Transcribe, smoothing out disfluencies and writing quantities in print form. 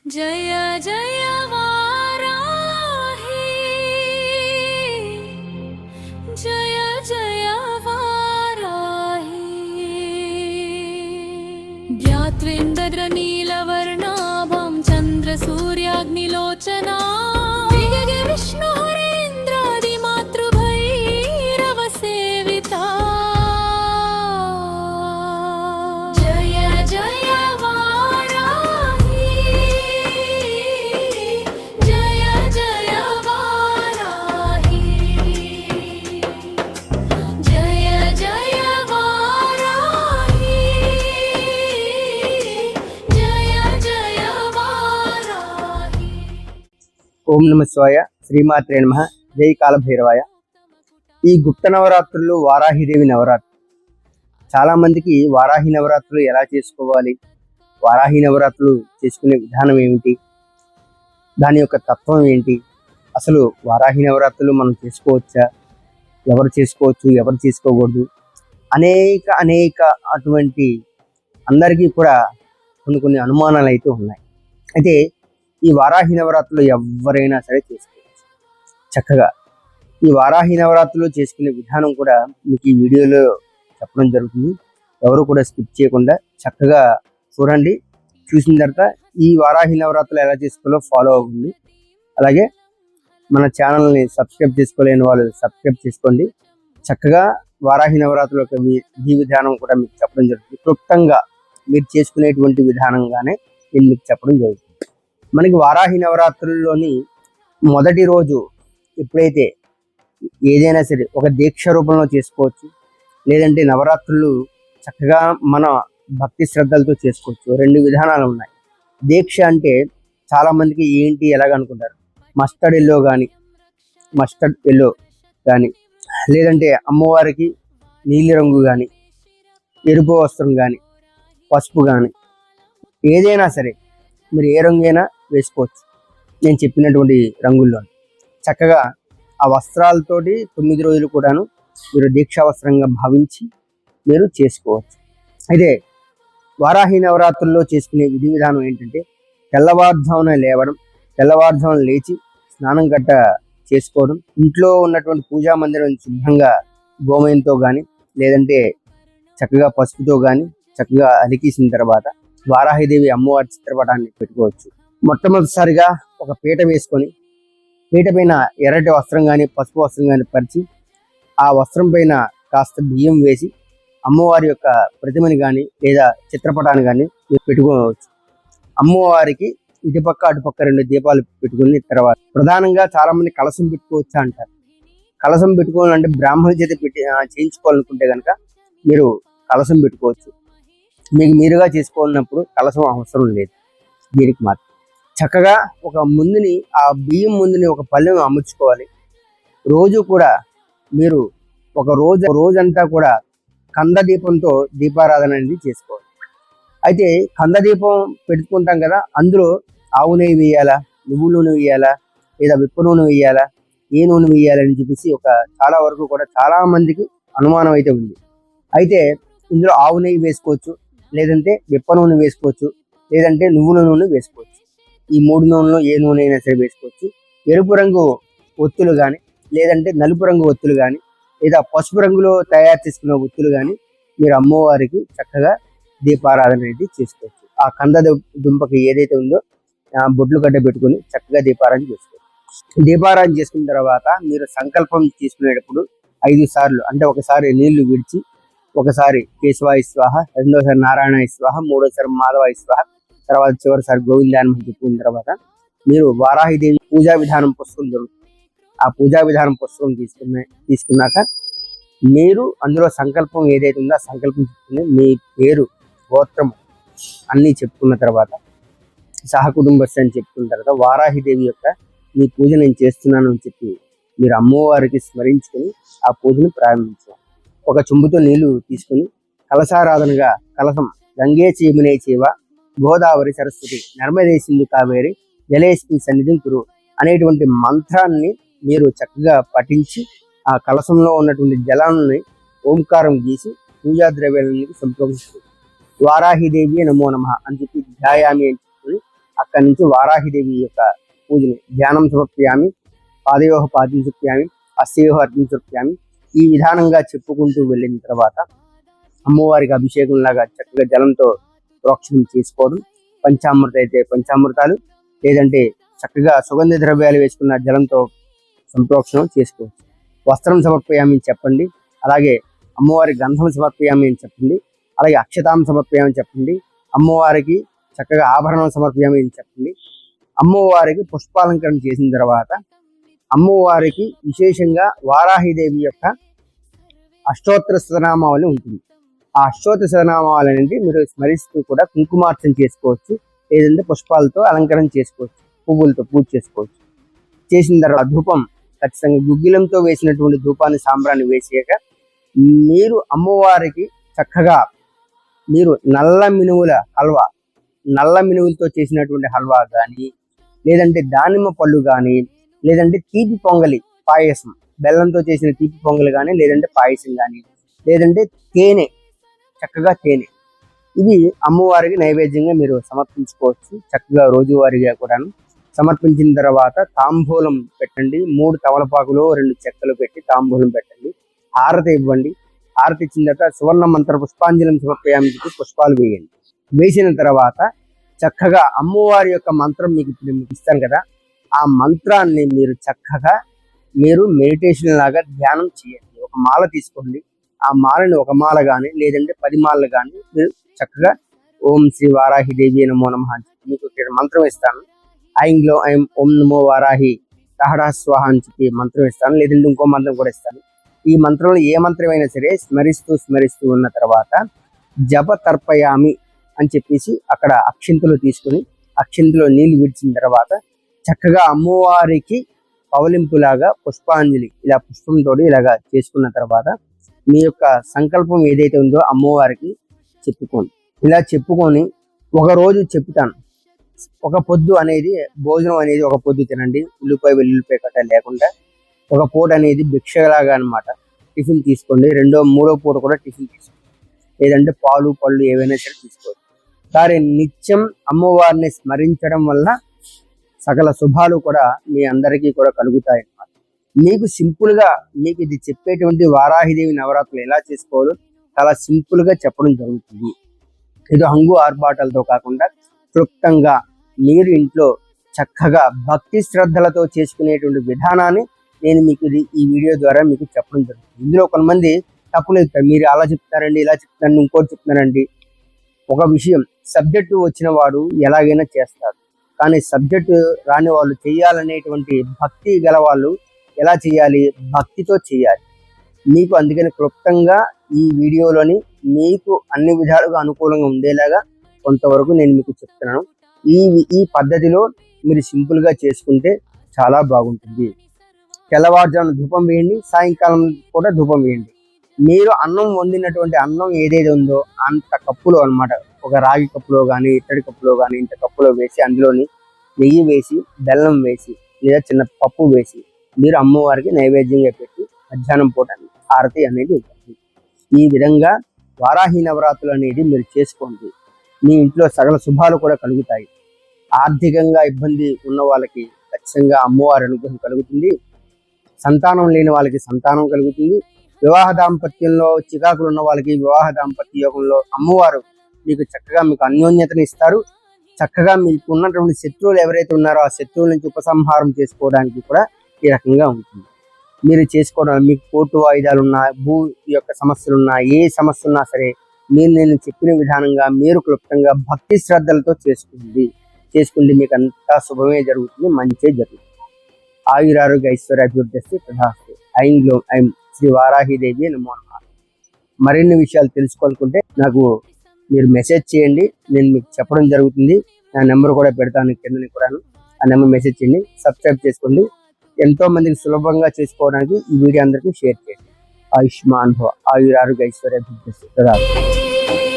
जय जय वाराहि जय जय वाराहि ज्ञात्वेन्द्र नीलवर्णाभं चन्द्रसूर्याग्निलोचना विष्णु हरेन्द्रादि मातृभैरव सेविता जय जय वाराहि जय जय वाराहि जय जय वाराहि जय जय वाराहि। ఓం నమ శివాయ, శ్రీమాత్రే నమః. జై కాలభైరవాయ. ఈ గుప్త నవరాత్రులు వారాహిదేవి నవరాత్రి. చాలా మందికి వారాహి నవరాత్రులు ఎలా చేసుకోవాలి, వారాహి నవరాత్రులు చేసుకునే విధానం ఏమిటి, దాని యొక్క తత్వం ఏంటి, అసలు వారాహి నవరాత్రులు మనం చేసుకోవచ్చా, ఎవరు చేసుకోవచ్చు ఎవరు చేసుకోకూడదు, అనేక అటువంటి అందరికీ కూడా కొన్ని అనుమానాలు అయితే ఉన్నాయి. అయితే ఈ వారాహి నవరాత్రులు ఎవరైనా సరే చేసుకోవచ్చు చక్కగా. ఈ వారాహి నవరాత్రులు చేసుకునే విధానం కూడా మీకు ఈ వీడియోలో చెప్పడం జరుగుతుంది. ఎవరు కూడా స్కిప్ చేయకుండా చక్కగా చూడండి. చూసిన తర్వాత ఈ వారాహి నవరాత్రులు ఎలా చేసుకోవాలో ఫాలో అవ్వండి. అలాగే మన ఛానల్ని సబ్స్క్రైబ్ చేసుకోలేని వాళ్ళు సబ్స్క్రైబ్ చేసుకోండి. చక్కగా వారాహి నవరాత్రుల యొక్క విధి విధానం కూడా మీకు చెప్పడం జరుగుతుంది. క్లుప్తంగా మీరు చేసుకునేటువంటి విధానంగానే నేను మీకు చెప్పడం జరుగుతుంది. మనకి వారాహి నవరాత్రుల్లోని మొదటి రోజు ఎప్పుడైతే ఏదైనా సరే ఒక దీక్ష రూపంలో చేసుకోవచ్చు, లేదంటే నవరాత్రులు చక్కగా మన భక్తి శ్రద్ధలతో చేసుకోవచ్చు. రెండు విధానాలు ఉన్నాయి. దీక్ష అంటే చాలా మందికి ఏంటి ఎలాగనుకుంటారు, మస్టర్డ్ ఎల్లో కానీ లేదంటే అమ్మవారికి నీలి రంగు కానీ ఎరుపు వస్త్రం కానీ పసుపు కానీ ఏదైనా సరే మీరు ఏ రంగైనా వేసుకోవచ్చు. నేను చెప్పినటువంటి రంగుల్లో చక్కగా ఆ వస్త్రాలతోటి 9 రోజులు కూడాను మీరు దీక్షా వస్త్రంగా భావించి మీరు చేసుకోవచ్చు. అయితే వారాహి నవరాత్రుల్లో చేసుకునే విధి విధానం ఏంటంటే తెల్లవారుజామున లేవడం, తెల్లవారుజామున లేచి స్నానం గట్ట చేసుకోవడం, ఇంట్లో ఉన్నటువంటి పూజా మందిరం శుభ్రంగా గోమయంతో కానీ లేదంటే చక్కగా పసుపుతో కానీ చక్కగా అలికేసిన తర్వాత వారాహిదేవి అమ్మవారి చిత్రపటాన్ని పెట్టుకోవచ్చు. మొట్టమొదటిసారిగా ఒక పీట వేసుకొని పీట పైన ఎర్రటి వస్త్రం కానీ పసుపు వస్త్రం కానీ పరిచి ఆ వస్త్రం పైన కాస్త బియ్యం వేసి అమ్మవారి యొక్క ప్రతిమని కానీ లేదా చిత్రపటాన్ని కానీ మీరు పెట్టుకోవచ్చు. అమ్మవారికి ఇటుపక్క అటుపక్క 2 దీపాలు పెట్టుకుని తర్వాత ప్రధానంగా చాలా మంది కలశం పెట్టుకోవచ్చు అంటారు. కలశం పెట్టుకోవాలంటే బ్రాహ్మణ చేత చేయించుకోవాలనుకుంటే కనుక మీరు కలశం పెట్టుకోవచ్చు. మీకు మీరుగా చేసుకోవాలన్నప్పుడు కలశం అవసరం లేదు. దీనికి మాత్రం చక్కగా ఒక ముందుని ఆ బియ్యం ముందుని ఒక పళ్ళెం అమర్చుకోవాలి. రోజు కూడా మీరు ఒక రోజంతా కూడా కంద దీపంతో దీపారాధన అనేది చేసుకోవాలి. అయితే కంద దీపం పెట్టుకుంటాం కదా, అందులో ఆవు నెయ్యి వేయాలా, నువ్వు నూనె వేయాలా, లేదా విప్ప నూనె వేయాలా, ఏ నూనె వేయాలని చెప్పేసి చాలా వరకు కూడా చాలా మందికి అనుమానం అయితే ఉంది. అయితే ఇందులో ఆవు నెయ్యి వేసుకోవచ్చు, లేదంటే విప్ప నూనె వేసుకోవచ్చు, లేదంటే నువ్వుల నూనె వేసుకోవచ్చు. ఈ 3 నూనెలో ఏ నూనె అయినా సరే వేసుకోవచ్చు. ఎరుపు రంగు ఒత్తులు కానీ లేదంటే నలుపు రంగు ఒత్తులు కానీ లేదా పసుపు రంగులో తయారు చేసుకున్న ఒత్తులు కానీ మీరు అమ్మవారికి చక్కగా దీపారాధన అనేది చేసుకోవచ్చు. ఆ కంద దుంపకి ఏదైతే ఉందో బొట్లు గడ్డ పెట్టుకుని చక్కగా దీపారాధన చేసుకోవచ్చు. దీపారాధన చేసుకున్న తర్వాత మీరు సంకల్పం తీసుకునేటప్పుడు 5 సార్లు అంటే ఒకసారి నీళ్లు విడిచి, ఒకసారి కేశవాయ స్వాహ, రెండోసారి నారాయణ స్వాహ, మూడోసారి మాధవ స్వాహ, తర్వాత చివరిసారి గోవిందాన్ని చెప్పుకున్న తర్వాత మీరు వారాహిదేవి పూజా విధానం పుస్తకం దొరుకుతుంది. ఆ పూజా విధానం పుస్తకం తీసుకున్నాక మీరు అందులో సంకల్పం ఏదైతే ఉందో ఆ సంకల్పం చెప్పుకుని మీ పేరు గోత్రం అన్నీ చెప్పుకున్న తర్వాత సహకుటుంబస్థ అని చెప్పుకున్న తర్వాత వారాహిదేవి యొక్క మీ పూజ నేను చేస్తున్నాను అని చెప్పి మీరు అమ్మవారికి స్మరించుకొని ఆ పూజను ప్రారంభించాలి. ఒక చెంబుతో నీళ్లు తీసుకుని కలశారాధనగా కలశం గంగే చీమునే చేవ గోదావరి సరస్వతి నర్మదే సింధు కావేరి జలేస్మిన్ సన్నిధిం కురు అనేటువంటి మంత్రాన్ని మీరు చక్కగా పఠించి ఆ కలశంలో ఉన్నటువంటి జలాన్ని ఓంకారం గీసి పూజా ద్రవ్యాలని సంప్రోక్షిస్తుంది. వారాహిదేవి నమో నమః అని చెప్పి ధ్యాయామి అని చెప్పి అక్కడి నుంచి వారాహిదేవి యొక్క పూజని ధ్యానం సమర్పయామి, పాదయోహ పాదం సమర్పయామి, అస్యయోహ అర్ఘ్యం సమర్పయామి. ఈ విధానంగా చెప్పుకుంటూ వెళ్ళిన తర్వాత అమ్మవారికి అభిషేకం లాగా చక్కగా జలంతో ప్రోక్షణం చేసుకోవడం. పంచామృత అయితే పంచామృతాలు, లేదంటే చక్కగా సుగంధ ద్రవ్యాలు వేసుకున్న జలంతో సంప్రోక్షణం చేసుకోవచ్చు. వస్త్రం సమర్పయామి అని చెప్పండి, అలాగే అమ్మవారి గంధం సమర్పయామి అని చెప్పండి, అలాగే అక్షతాం సమర్పయామి అని చెప్పండి, అమ్మవారికి చక్కగా ఆభరణం సమర్పయామి అని చెప్పండి. అమ్మవారికి పుష్పాలంకరణ చేసిన తర్వాత అమ్మవారికి విశేషంగా వారాహిదేవి యొక్క అష్టోత్తర శతనామావళి ఉంటుంది. ఆ అష్టోత్తర శతనామావళి అనేది మీరు స్మరిస్తూ కూడా కుంకుమార్చన చేసుకోవచ్చు, లేదంటే పుష్పాలతో అలంకరణ చేసుకోవచ్చు, పువ్వులతో పూజ చేసుకోవచ్చు. చేసిన తర్వాత ధూపం ఖచ్చితంగా గుగ్గిలంతో వేసినటువంటి ధూపాన్ని సాంబ్రాన్ని వేసాక మీరు అమ్మవారికి చక్కగా మీరు నల్ల మినువుల హల్వా, నల్ల మినువులతో చేసినటువంటి హల్వా కానీ, లేదంటే దానిమ్మ పళ్ళు కానీ, లేదంటే తీపి పొంగలి పాయసం, బెల్లంతో చేసిన తీపి పొంగలి కానీ, లేదంటే పాయసం కానీ, లేదంటే తేనె, చక్కగా తేనె, ఇవి అమ్మవారికి నైవేద్యంగా మీరు సమర్పించుకోవచ్చు. చక్కగా రోజువారీగా కూడాను సమర్పించిన తర్వాత తాంబూలం పెట్టండి. 3 తమలపాకులు 2 చెక్కలు పెట్టి తాంబూలం పెట్టండి. హారతి ఇవ్వండి. హారతి ఇచ్చిన తర్వాత సువర్ణ మంత్ర పుష్పాంజలం సమర్పయామి చెప్పి పుష్పాలు వేయండి. వేసిన తర్వాత చక్కగా అమ్మవారి యొక్క మంత్రం మీకు ఇస్తాను కదా, ఆ మంత్రాన్ని మీరు చక్కగా మీరు మెడిటేషన్ లాగా ధ్యానం చేయండి. ఒక మాల తీసుకోండి. ఆ మాలని ఒక మాల కానీ, లేదంటే 10 మాలలు కానీ మీరు చక్కగా ఓం శ్రీ వారాహిదేవి నమో నమః అని చెప్పి మీకు ఇక్కడ మంత్రం ఇస్తాను. ఐంగ్లో ఐం ఓం నమో వారాహి సహడా స్వాహ అని చెప్పి మంత్రం ఇస్తాను, లేదంటే ఇంకో మంత్రం కూడా ఇస్తాను. ఈ మంత్రంలో ఏ మంత్రమైనా సరే స్మరిస్తూ ఉన్న తర్వాత జప తర్పయామి అని చెప్పేసి అక్కడ అక్షింతలు తీసుకుని అక్షింతలో నీళ్లు విడిచిన తర్వాత చక్కగా అమ్మవారికి పవలింపులాగా పుష్పాంజలి ఇలా పుష్పంతో ఇలాగా చేసుకున్న తర్వాత మీ యొక్క సంకల్పం ఏదైతే ఉందో అమ్మవారికి చెప్పుకోండి. ఇలా చెప్పుకొని ఒక రోజు చెప్తాను, ఒక పొద్దు అనేది భోజనం అనేది ఒక పొద్దు తినండి, ఉల్లిపాయ వెల్లుల్లిపాయ కట్ట లేకుండా ఒక పూట అనేది భిక్షలాగా అన్నమాట. టిఫిన్ తీసుకోండి, 2వ 3వ పూట కూడా టిఫిన్ తీసుకోండి, లేదంటే పాలు పళ్ళు ఏవైనా సరే తీసుకోండి. కానీ నిత్యం అమ్మవారిని స్మరించడం వల్ల సకల శుభాలు కూడా మీ అందరికీ కూడా కలుగుతాయి అన్నమాట. మీకు సింపుల్ గా మీకు ఇది చెప్పేటువంటి వారాహిదేవి నవరాత్రులు ఎలా చేసుకోవాలో చాలా సింపుల్ గా చెప్పడం జరుగుతుంది. ఇది హంగు ఆర్భాటాలతో కాకుండా క్లుప్తంగా మీరు ఇంట్లో చక్కగా భక్తి శ్రద్ధలతో చేసుకునేటువంటి విధానాన్ని నేను మీకు ఈ వీడియో ద్వారా మీకు చెప్పడం జరుగుతుంది. ఇందులో కొంతమంది తప్పులు చెప్తారు, మీరు అలా చెప్తారండి, ఇలా చెప్తారండి, ఇంకోటి చెప్తున్నారండి. ఒక విషయం, సబ్జెక్టు వచ్చిన వాడు ఎలాగైనా చేస్తాడు, కానీ సబ్జెక్టు రాని వాళ్ళు చేయాలనేటువంటి భక్తి గల వాళ్ళు ఎలా చేయాలి, భక్తితో చేయాలి. మీకు అందుకని క్లుప్తంగా ఈ వీడియోలోని మీకు అన్ని విధాలుగా అనుకూలంగా ఉండేలాగా కొంతవరకు నేను మీకు చెప్తున్నాను. ఈ పద్ధతిలో మీరు సింపుల్ గా చేసుకుంటే చాలా బాగుంటుంది. తెల్లవారుజామున ధూపం వేయండి, సాయంకాలం కూడా ధూపం వేయండి. మీరు అన్నం వండినటువంటి అన్నం ఏదైతే ఉందో అంత కప్పులో అన్నమాట, ఒక రాగి కప్పులో కానీ ఇత్తడి కప్పులో కానీ ఇంత కప్పులో వేసి అందులోని నెయ్యి వేసి బెల్లం వేసి లేదా చిన్న పప్పు వేసి మీరు అమ్మవారికి నైవేద్యంగా పెట్టి మధ్యాహ్నం పూట హారతి అనేది ఉంటుంది. ఈ విధంగా వారాహి నవరాత్రులు అనేది మీరు చేసుకోండి. మీ ఇంట్లో సకల శుభాలు కూడా కలుగుతాయి. ఆర్థికంగా ఇబ్బంది ఉన్న వాళ్ళకి ఖచ్చితంగా అమ్మవారి అనుగ్రహం కలుగుతుంది. సంతానం లేని వాళ్ళకి సంతానం కలుగుతుంది. వివాహ దాంపత్యంలో చికాకులు ఉన్న వాళ్ళకి వివాహ దాంపత్య యోగంలో అమ్మవారు మీకు చక్కగా మీకు అన్యోన్యతను ఇస్తారు. చక్కగా మీకు ఉన్నటువంటి శత్రువులు ఎవరైతే ఉన్నారో ఆ శత్రువుల నుంచి ఉపసంహారం చేసుకోవడానికి కూడా ఈ రకంగా ఉంటుంది. మీరు చేసుకోవడం, మీకు కోర్టు వాయిదాలు ఉన్నా, భూ యొక్క సమస్యలు ఉన్నా, ఏ సమస్య ఉన్నా సరే నేను చెప్పిన విధానంగా మీరు క్లుప్తంగా భక్తి శ్రద్ధలతో చేసుకుంటే మీకు అంతా శుభమే జరుగుతుంది, మంచే జరుగుతుంది. ఆయురారోగ్య ఐశ్వర్యాభివృద్ధి ప్రధాస్తు. ఐం శ్రీ వారాహిదేవి నమో నమః. మరిన్ని విషయాలు తెలుసుకోవాలనుకుంటే నాకు మీరు మెసేజ్ చేయండి, నేను మీకు చెప్పడం జరుగుతుంది. నా నెంబర్ కూడా పెడతాను కింద కూడాను, ఆ నెంబర్ మెసేజ్ చేయండి. సబ్స్క్రైబ్ చేసుకోండి. ఎంతో మందికి సులభంగా చేసుకోవడానికి ఈ వీడియో అందరికీ షేర్ చేయండి. ఆయుష్మాన్ భవ. ఆయురారోగ్య ఐశ్వర్యాభివృద్ధి ప్రధాస్తు.